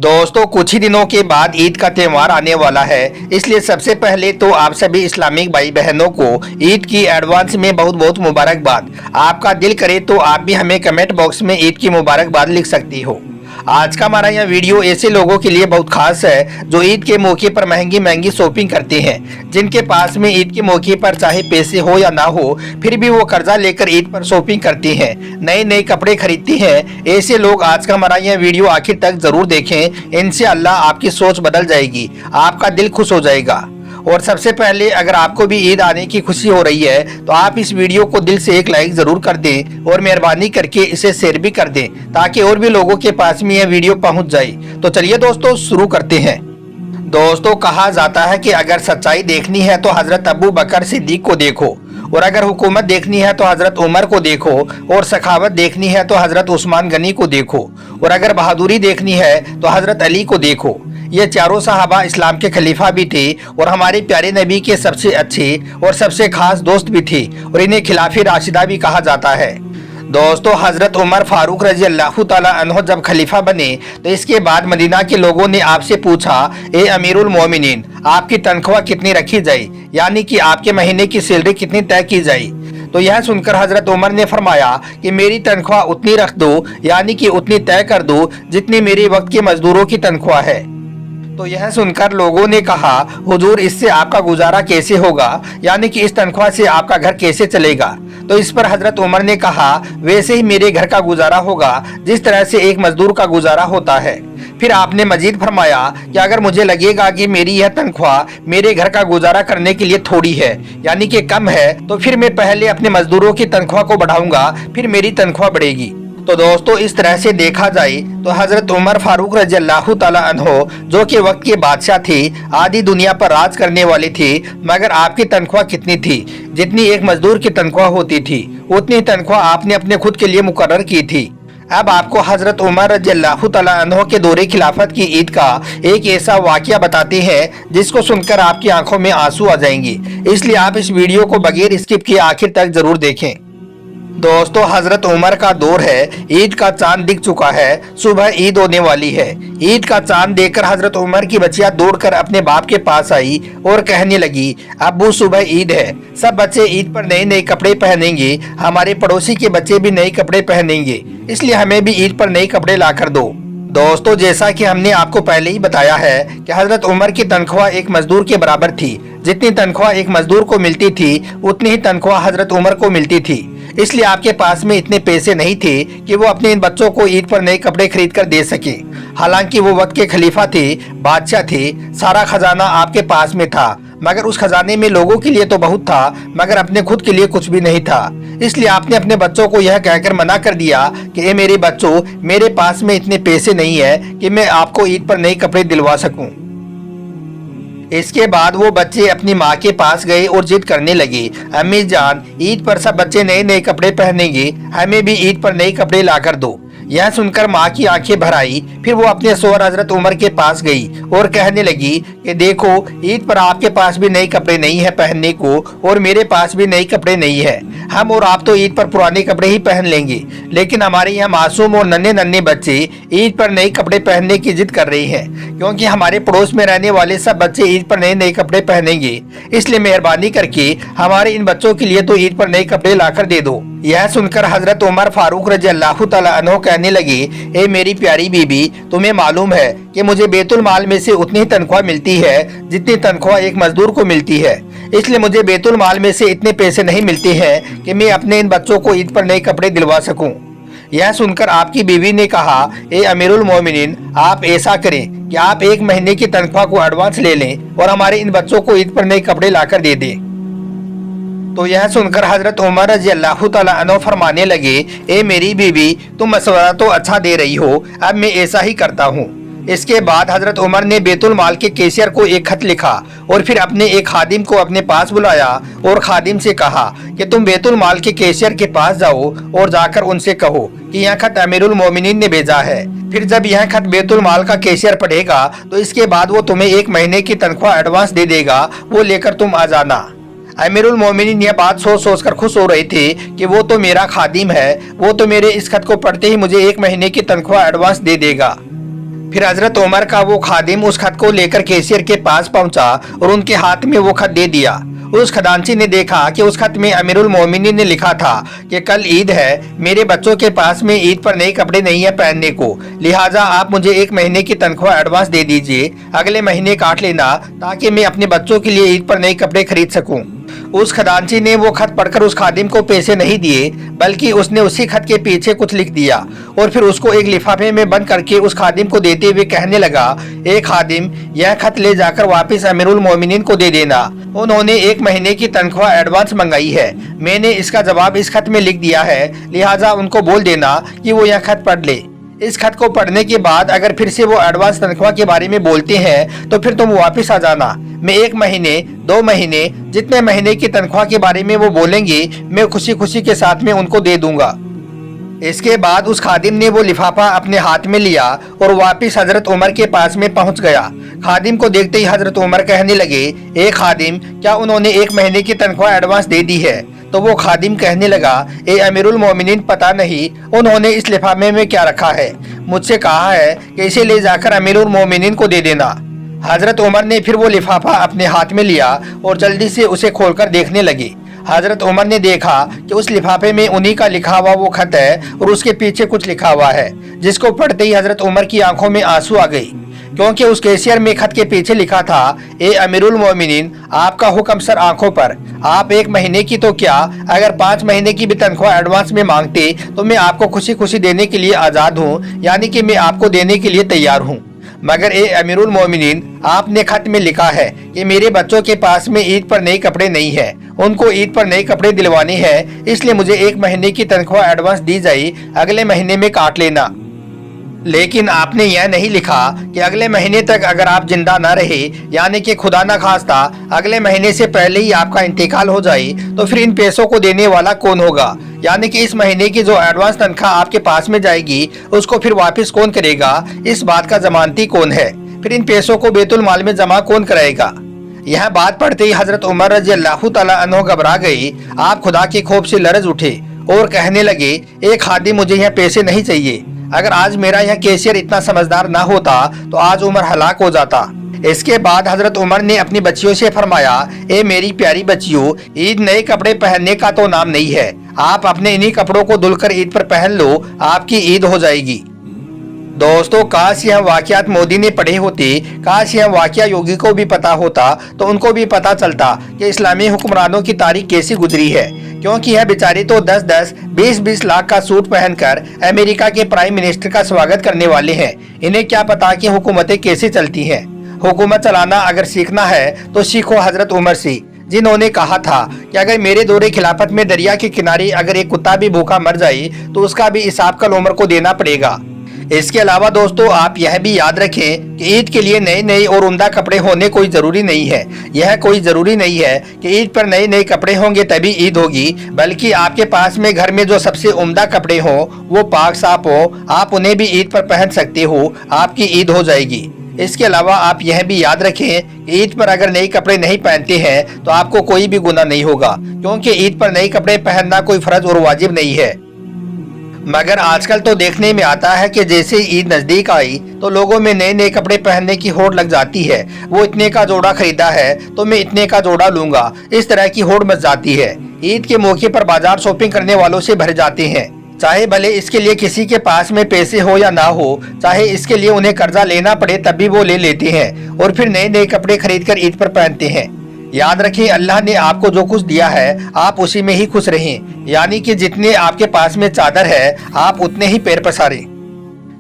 दोस्तों कुछ ही दिनों के बाद ईद का त्यौहार आने वाला है, इसलिए सबसे पहले तो आप सभी इस्लामिक भाई बहनों को ईद की एडवांस में बहुत बहुत मुबारकबाद। आपका दिल करे तो आप भी हमें कमेंट बॉक्स में ईद की मुबारकबाद लिख सकती हो। आज का हमारा यह वीडियो ऐसे लोगों के लिए बहुत खास है जो ईद के मौके पर महंगी महंगी शॉपिंग करते हैं, जिनके पास में ईद के मौके पर चाहे पैसे हो या ना हो फिर भी वो कर्जा लेकर ईद पर शॉपिंग करती हैं, नए नए कपड़े खरीदती हैं। ऐसे लोग आज का हमारा यह वीडियो आखिर तक जरूर देखें, इंशाअल्लाह आपकी सोच बदल जाएगी, आपका दिल खुश हो जाएगा। और सबसे पहले अगर आपको भी ईद आने की खुशी हो रही है तो आप इस वीडियो को दिल से एक लाइक जरूर कर दें और मेहरबानी करके इसे शेयर भी कर दें ताकि और भी लोगों के पास में यह वीडियो पहुंच जाए। तो चलिए दोस्तों शुरू करते हैं। दोस्तों कहा जाता है कि अगर सच्चाई देखनी है तो हजरत अबू बकर सिद्दीक को देखो, और अगर हुकूमत देखनी है तो हजरत उमर को देखो, और सखावत देखनी है तो हजरत उस्मान गनी को देखो, और अगर बहादुरी देखनी है तो हजरत अली को देखो। ये चारों सहाबा इस्लाम के खलीफा भी थे और हमारे प्यारे नबी के सबसे अच्छे और सबसे खास दोस्त भी थे, और इन्हें खिलाफे राशिदा भी कहा जाता है। दोस्तों हजरत उमर फारूक रजी अल्लाह तआला अन्हु जब खलीफा बने तो इसके बाद मदीना के लोगों ने आपसे पूछा, ए अमीरुल मोमिनीन आपकी तनख्वाह कितनी रखी जाए, यानी कि आपके महीने की सैलरी कितनी तय की जाए। तो यह सुनकर हजरत उमर ने फरमाया कि मेरी तनख्वाह उतनी रख दो, यानी कि उतनी तय कर दो जितनी मेरे वक्त के मजदूरों की तनख्वाह है। तो यह सुनकर लोगों ने कहा, हुजूर इससे आपका गुजारा कैसे होगा, यानी कि इस तनख्वाह से आपका घर कैसे चलेगा। तो इस पर हजरत उमर ने कहा, वैसे ही मेरे घर का गुजारा होगा जिस तरह से एक मजदूर का गुजारा होता है। फिर आपने मजीद फरमाया कि अगर मुझे लगेगा कि मेरी यह तनख्वाह मेरे घर का गुजारा करने के लिए थोड़ी है, यानी कि कम है, तो फिर मैं पहले अपने मजदूरों की तनख्वाह को बढ़ाऊंगा, फिर मेरी तनख्वाह बढ़ेगी। तो दोस्तों इस तरह से देखा जाए तो हजरत उमर फारूक रजी अल्लाह तआला अन्हु जो कि वक्त के बादशाह थे, आधी दुनिया पर राज करने वाले थे, मगर आपकी तनख्वाह कितनी थी, जितनी एक मजदूर की तनख्वाह होती थी उतनी तनख्वाह आपने अपने खुद के लिए मुकर्रर की थी। अब आपको हजरत उमर रजी अल्लाह तआला अन्हु के दौरे खिलाफत की ईद का एक ऐसा वाकया बताते हैं जिसको सुनकर आपकी आंखों में आंसू आ जाएंगे, इसलिए आप इस वीडियो को बगैर स्किप किए आखिर तक जरूर देखें। दोस्तों हजरत उमर का दौर है, ईद का चांद दिख चुका है, सुबह ईद होने वाली है। ईद का चांद देखकर हजरत उमर की बच्चियां दौड़कर अपने बाप के पास आई और कहने लगी, अब्बू सुबह ईद है, सब बच्चे ईद पर नए नए कपड़े पहनेंगे, हमारे पड़ोसी के बच्चे भी नए कपड़े पहनेंगे, इसलिए हमें भी ईद पर नए कपड़े ला कर दो। दोस्तों जैसा कि हमने आपको पहले ही बताया है कि हजरत उमर की तनख्वाह एक मजदूर के बराबर थी, जितनी तनख्वाह एक मजदूर को मिलती थी उतनी ही तनख्वाह हजरत उमर को मिलती थी। इसलिए आपके पास में इतने पैसे नहीं थे कि वो अपने इन बच्चों को ईद पर नए कपड़े खरीद कर दे सके। हालांकि वो वक्त के खलीफा थे, बादशाह थे, सारा खजाना आपके पास में था, मगर उस खजाने में लोगों के लिए तो बहुत था मगर अपने खुद के लिए कुछ भी नहीं था। इसलिए आपने अपने बच्चों को यह कहकर मना कर दिया कि ए मेरे बच्चों, मेरे पास में इतने पैसे नहीं है कि मैं आपको ईद पर नए कपड़े दिलवा सकूं। इसके बाद वो बच्चे अपनी माँ के पास गए और जिद करने लगे, अम्मी जान ईद पर सब बच्चे नए नए कपड़े पहनेंगे, हमें भी ईद पर नए कपड़े ला कर दो। यह सुनकर माँ की आंखें भर आई। फिर वो अपने शोहर हजरत उमर के पास गई और कहने लगी कि देखो ईद पर आपके पास भी नए कपड़े नहीं है पहनने को, और मेरे पास भी नए कपड़े नहीं है, हम और आप तो ईद पर पुराने कपड़े ही पहन लेंगे, लेकिन हमारे यहाँ मासूम और नन्हे नन्हे बच्चे ईद पर नए कपड़े पहनने की जिद कर रहे हैं, क्योंकि हमारे पड़ोस में रहने वाले सब बच्चे ईद पर नए नए कपड़े पहनेंगे, इसलिए मेहरबानी करके हमारे इन बच्चों के लिए तो ईद पर नए कपड़े लाकर दे दो। यह सुनकर हजरत उमर फारूक रजी अल्लाह तआला अन्हु कहने लगे, ए मेरी प्यारी बीबी, तुम्हें मालूम है कि मुझे बैतुल माल में से उतनी ही तनख्वाह मिलती है जितनी तनख्वाह एक मजदूर को मिलती है, इसलिए मुझे बैतुल माल में से इतने पैसे नहीं मिलते हैं कि मैं अपने इन बच्चों को ईद पर नए कपड़े दिलवा सकूं। यह सुनकर आपकी बीवी ने कहा, ए अमीरुल मोमिनीन आप ऐसा करें कि आप एक महीने की तनख्वाह को एडवांस ले लें और हमारे इन बच्चों को ईद पर नए कपड़े लाकर दे दें। तो यह सुनकर हजरत उमर रजी अल्लाह तआला अन्हु फरमाने लगे, ए मेरी बीवी तुम मशवरा तो अच्छा दे रही हो, अब मैं ऐसा ही करता हूँ। इसके बाद हजरत उमर ने बैतुल माल के कैशियर को एक खत लिखा और फिर अपने एक खादिम को अपने पास बुलाया और खादिम से कहा कि तुम बैतुल माल के कैशियर के पास जाओ और जाकर उनसे कहो कि यह खत अमीरुल मोमिनीन ने भेजा है। फिर जब यह खत बैतुल माल का कैशियर पढ़ेगा तो इसके बाद वो तुम्हें एक महीने की तनख्वाह एडवांस दे देगा, वो लेकर तुम आ जाना। अमीरुल मोमिनीन यह बात सोच कर खुश हो रहे थे कि वो तो मेरा खादिम है, वो तो मेरे इस खत को पढ़ते ही मुझे एक महीने की तनख्वाह एडवांस दे देगा। फिर हजरत उमर का वो खादिम उस खत को लेकर कैशियर के पास पहुंचा और उनके हाथ में वो खत दे दिया। उस खजांची ने देखा कि उस खत में अमीरुल मोमिनीन ने लिखा था कि कल ईद है, मेरे बच्चों के पास में ईद पर नए कपड़े नहीं है पहनने को, लिहाजा आप मुझे 1 महीने की तनख्वाह एडवांस दे दीजिए, अगले महीने काट लेना ताकि मैं अपने बच्चों के लिए ईद पर नए कपड़े खरीद सकूं। उस खजांची ने वो खत पढ़कर उस खादिम को पैसे नहीं दिए, बल्कि उसने उसी खत के पीछे कुछ लिख दिया और फिर उसको एक लिफाफे में बंद करके उस खादिम को देते हुए कहने लगा, ए खादिम, यह खत ले जाकर वापस अमीरुल मोमिनीन को दे देना, उन्होंने 1 महीने की तनख्वाह एडवांस मंगाई है, मैंने इसका जवाब इस खत में लिख दिया है, लिहाजा उनको बोल देना कि वो यह खत पढ़ ले। इस खत को पढ़ने के बाद अगर फिर से वो एडवांस तनख्वाह के बारे में बोलते हैं तो फिर तुम वापस आ जाना, मैं 1 महीने 2 महीने जितने महीने की तनख्वाह के बारे में वो बोलेंगे मैं खुशी खुशी के साथ में उनको दे दूंगा। इसके बाद उस खादिम ने वो लिफाफा अपने हाथ में लिया और वापस हजरत उमर के पास में पहुंच गया। खादिम को देखते ही हजरत उमर कहने लगे, ए खादिम, क्या उन्होंने 1 महीने की तनख्वाह एडवांस दे दी है? तो वो खादिम कहने लगा, ए अमीरुल मोमिनीन, पता नहीं उन्होंने इस लिफाफे में क्या रखा है, मुझसे कहा है कि इसे ले जाकर अमीरुल मोमिनीन को दे देना। हजरत उमर ने फिर वो लिफाफा अपने हाथ में लिया और जल्दी से उसे खोलकर देखने लगे। हजरत उमर ने देखा कि उस लिफाफे में उन्हीं का लिखा हुआ वो खत है और उसके पीछे कुछ लिखा हुआ है, जिसको पढ़ते ही हजरत उमर की आंखों में आंसू आ गई, क्योंकि उस कैशियर में खत के पीछे लिखा था, ए अमीरुल मोमिनीन, आपका हुक्म सर आंखों पर, आप 1 महीने की तो क्या अगर 5 महीने की भी तनख्वाह एडवांस में मांगते तो मैं आपको खुशी खुशी देने के लिए आज़ाद हूँ, यानी कि मैं आपको देने के लिए तैयार हूँ, मगर ए अमीरुल मोमिनीन, आपने खत में लिखा है कि मेरे बच्चों के पास में ईद पर नए कपड़े नहीं है, उनको ईद पर नए कपड़े दिलवाने हैं, इसलिए मुझे 1 महीने की तनख्वाह एडवांस दी जाए, अगले महीने में काट लेना। लेकिन आपने यह नहीं लिखा कि अगले महीने तक अगर आप जिंदा न रहे, यानी कि खुदा न खास्ता अगले महीने से पहले ही आपका इंतकाल हो जाए, तो फिर इन पैसों को देने वाला कौन होगा, यानी कि इस महीने की जो एडवांस तनख्वाह आपके पास में जाएगी उसको फिर वापस कौन करेगा, इस बात का जमानती कौन है, फिर इन पैसों को बैतुल माल में जमा कौन कराएगा। यह बात पढ़ते ही हजरत उमर रजी अल्लाह तआला अन्हु घबरा गई, आप खुदा के खौफ से लरज उठे और कहने लगे, एक खादिम, मुझे यह पैसे नहीं चाहिए, अगर आज मेरा यह कैशियर इतना समझदार ना होता तो आज उमर हलाक हो जाता। इसके बाद हजरत उमर ने अपनी बच्चियों से फरमाया, ए मेरी प्यारी बच्चियों, ईद नए कपड़े पहनने का तो नाम नहीं है, आप अपने इन्हीं कपड़ों को धुलकर ईद पर पहन लो, आपकी ईद हो जाएगी। दोस्तों, काश यह वाकयात मोदी ने पढ़े होते, काश यह वाकया योगी को भी पता होता तो उनको भी पता चलता कि इस्लामी हुक्मरानों की तारीख कैसी गुजरी है, क्योंकि यह बेचारे तो 10-10, 20-20 लाख का सूट पहनकर अमेरिका के प्राइम मिनिस्टर का स्वागत करने वाले हैं। इन्हें क्या पता कि हुकूमतें कैसे चलती हैं। हुकूमत चलाना अगर सीखना है तो सीखो हजरत उमर से, जिन्होंने कहा था कि अगर मेरे दौरे खिलाफत में दरिया के किनारे अगर एक कुत्ता भी भूखा मर जाए तो उसका भी हिसाब कल उमर को देना पड़ेगा। इसके अलावा दोस्तों, आप यह भी याद रखें कि ईद के लिए नए नए और उम्दा कपड़े होने कोई ज़रूरी नहीं है। यह कोई ज़रूरी नहीं है कि ईद पर नए नए कपड़े होंगे तभी ईद होगी, बल्कि आपके पास में घर में जो सबसे उम्दा कपड़े हों वो पाक साफ हो, आप उन्हें भी ईद पर पहन सकते हो, आपकी ईद हो जाएगी। इसके अलावा आप यह भी याद रखें कि ईद पर अगर नए कपड़े नहीं पहनते हैं तो आपको कोई भी गुनाह नहीं होगा, क्योंकि ईद पर नए कपड़े पहनना कोई फ़र्ज और वाजिब नहीं है। मगर आजकल तो देखने में आता है कि जैसे ईद नज़दीक आई तो लोगों में नए नए कपड़े पहनने की होड़ लग जाती है। वो इतने का जोड़ा खरीदा है तो मैं इतने का जोड़ा लूंगा, इस तरह की होड़ मच जाती है। ईद के मौके पर बाजार शॉपिंग करने वालों से भर जाते हैं, चाहे भले इसके लिए किसी के पास में पैसे हो या ना हो, चाहे इसके लिए उन्हें कर्जा लेना पड़े तब भी वो ले लेते हैं और फिर नए नए कपड़े खरीद कर ईद पर पहनते हैं। याद रखें, अल्लाह ने आपको जो कुछ दिया है आप उसी में ही खुश रहें, यानी कि जितने आपके पास में चादर है आप उतने ही पैर पसारें।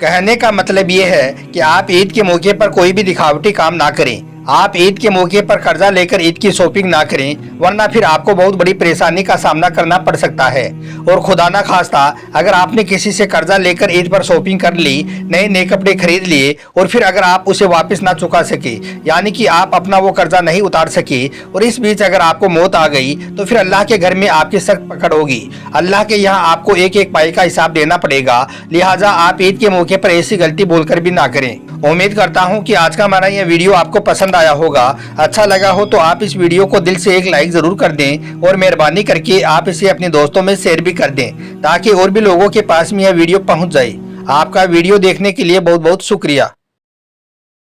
कहने का मतलब ये है कि आप ईद के मौके पर कोई भी दिखावटी काम ना करें, आप ईद के मौके पर कर्जा लेकर ईद की शॉपिंग ना करें, वरना फिर आपको बहुत बड़ी परेशानी का सामना करना पड़ सकता है। और खुदा ना खास्ता अगर आपने किसी से कर्जा लेकर ईद पर शॉपिंग कर ली, नए नए कपड़े खरीद लिए और फिर अगर आप उसे वापस ना चुका सके, यानी कि आप अपना वो कर्जा नहीं उतार सके और इस बीच अगर आपको मौत आ गई तो फिर अल्लाह के घर में आपकी सख्त पकड़ होगी। अल्लाह के यहाँ आपको एक एक पाई का हिसाब देना पड़ेगा। लिहाजा आप ईद के मौके पर ऐसी गलती बोलकर भी ना करें। उम्मीद करता हूँ कि आज का हमारा यह वीडियो आपको पसंद आया होगा। अच्छा लगा हो तो आप इस वीडियो को दिल से एक लाइक जरूर कर दें और मेहरबानी करके आप इसे अपने दोस्तों में शेयर भी कर दें, ताकि और भी लोगों के पास में यह वीडियो पहुंच जाए। आपका वीडियो देखने के लिए बहुत बहुत शुक्रिया।